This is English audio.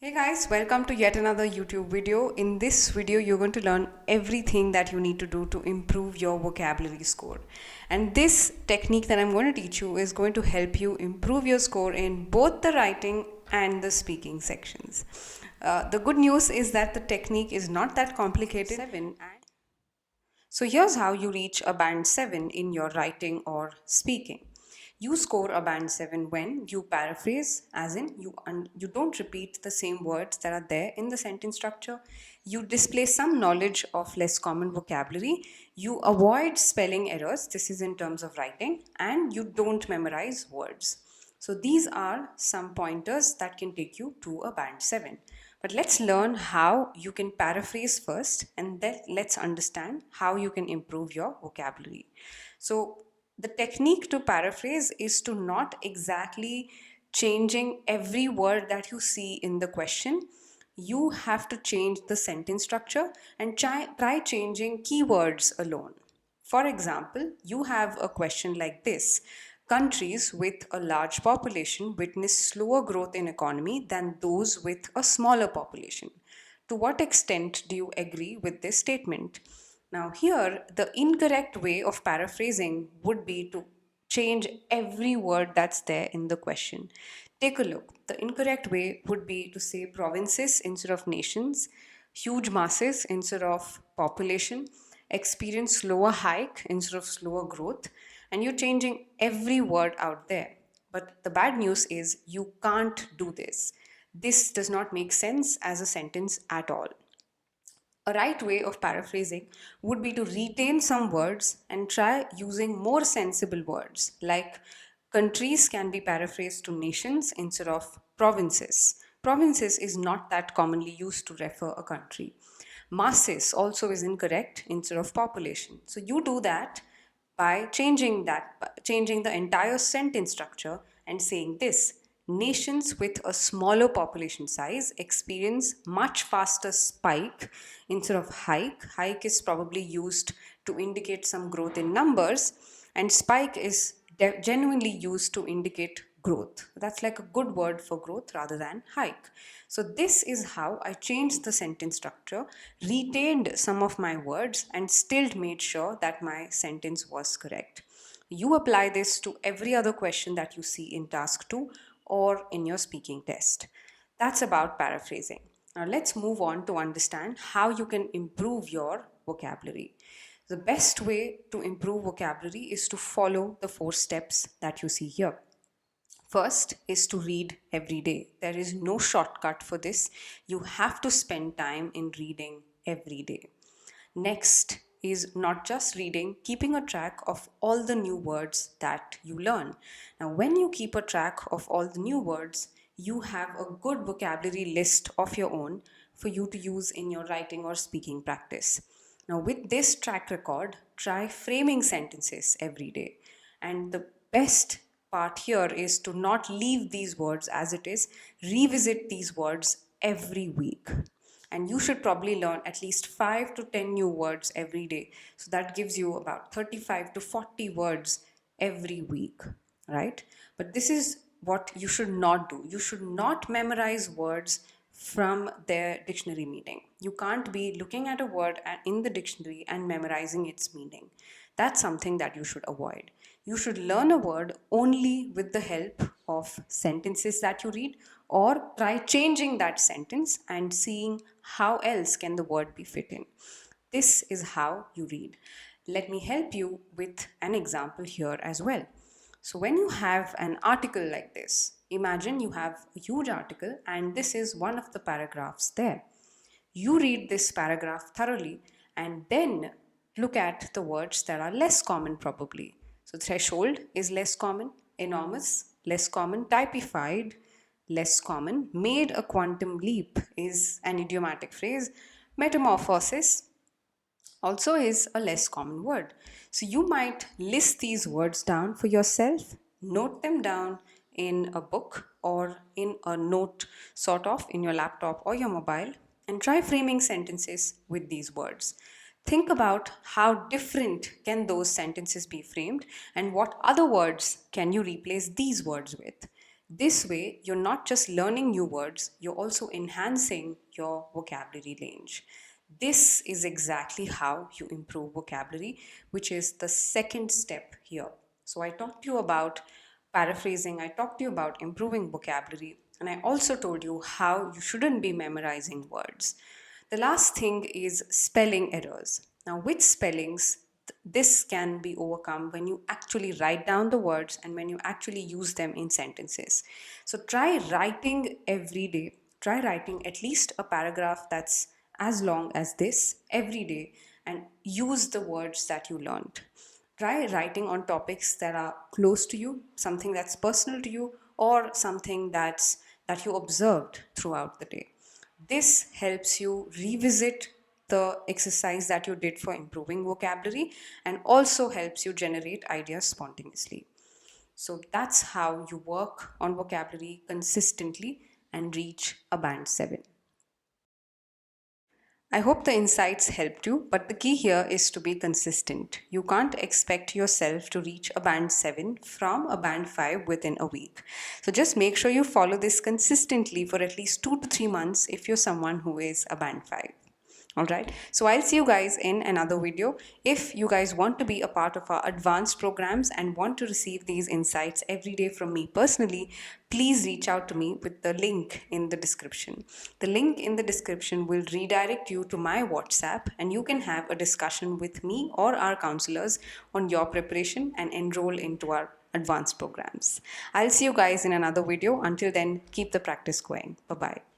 Hey guys, welcome to yet another YouTube video. In this video, you're going to learn everything that you need to do to improve your vocabulary score. And this technique that I'm going to teach you is going to help you improve your score in both the writing and the speaking sections. The good news is that the technique is not that complicated. So here's how you reach a band 7 in your writing or speaking. You score a band 7 when you paraphrase, as in you don't repeat the same words that are there in the sentence structure. You display some knowledge of less common vocabulary. You avoid spelling errors, this is in terms of writing, and you don't memorize words. So these are some pointers that can take you to a band 7. But let's learn how you can paraphrase first, and then let's understand how you can improve your vocabulary. So the technique to paraphrase is to not exactly changing every word that you see in the question. You have to change the sentence structure and try changing keywords alone. For example, you have a question like this. Countries with a large population witness slower growth in economy than those with a smaller population. To what extent do you agree with this statement? Now here, the incorrect way of paraphrasing would be to change every word that's there in the question. Take a look. The incorrect way would be to say provinces instead of nations, huge masses instead of population, experience slower hike instead of slower growth, and you're changing every word out there. But the bad news is you can't do this. This does not make sense as a sentence at all. A right way of paraphrasing would be to retain some words and try using more sensible words, like countries can be paraphrased to nations instead of provinces. Provinces is not that commonly used to refer a country. Masses also is incorrect instead of population. So you do that by changing the entire sentence structure and saying this. Nations with a smaller population size experience much faster spike instead of hike. Hike is probably used to indicate some growth in numbers, and spike is genuinely used to indicate growth. That's like a good word for growth rather than hike. So this is how I changed the sentence structure, retained some of my words, and still made sure that my sentence was correct. You apply this to every other question that you see in task 2 or in your speaking test. That's about paraphrasing. Now let's move on to understand how you can improve your vocabulary. The best way to improve vocabulary is to follow the 4 steps that you see here. First is to read every day. There is no shortcut for this. You have to spend time in reading every day. Next is not just reading, keeping a track of all the new words that you learn. Now, when you keep a track of all the new words, you have a good vocabulary list of your own for you to use in your writing or speaking practice. Now, with this track record, try framing sentences every day. And the best part here is to not leave these words as it is, revisit these words every week. And you should probably learn at least 5 to 10 new words every day. So that gives you about 35 to 40 words every week, right? But this is what you should not do. You should not memorize words from their dictionary meaning. You can't be looking at a word in the dictionary and memorizing its meaning. That's something that you should avoid. You should learn a word only with the help of sentences that you read, or try changing that sentence and seeing how else can the word be fit in. This is how you read. Let me help you with an example here as well. So when you have an article like this, imagine you have a huge article and this is one of the paragraphs there. You read this paragraph thoroughly and then look at the words that are less common probably. So threshold is less common, enormous, less common, typified, less common, made a quantum leap is an idiomatic phrase, metamorphosis also is a less common word. So you might list these words down for yourself, note them down in a book or in a note sort of in your laptop or your mobile, and try framing sentences with these words. Think about how different can those sentences be framed and what other words can you replace these words with. This way, you're not just learning new words, you're also enhancing your vocabulary range. This is exactly how you improve vocabulary, which is the second step here. So, I talked to you about paraphrasing, I talked to you about improving vocabulary, and I also told you how you shouldn't be memorizing words. The last thing is spelling errors. Now, with spellings, this can be overcome when you actually write down the words and when you actually use them in sentences. So, try writing every day. Try writing at least a paragraph that's as long as this every day and use the words that you learned. Try writing on topics that are close to you, something that's personal to you, or something that you observed throughout the day. This helps you revisit the exercise that you did for improving vocabulary and also helps you generate ideas spontaneously. So that's how you work on vocabulary consistently and reach a band 7. I hope the insights helped you, but the key here is to be consistent. You can't expect yourself to reach a band 7 from a band 5 within a week. So just make sure you follow this consistently for at least 2 to 3 months if you're someone who is a band 5. Alright, so I'll see you guys in another video. If you guys want to be a part of our advanced programs and want to receive these insights every day from me personally, please reach out to me with the link in the description. The link in the description will redirect you to my WhatsApp and you can have a discussion with me or our counselors on your preparation and enroll into our advanced programs. I'll see you guys in another video. Until then, keep the practice going. Bye-bye.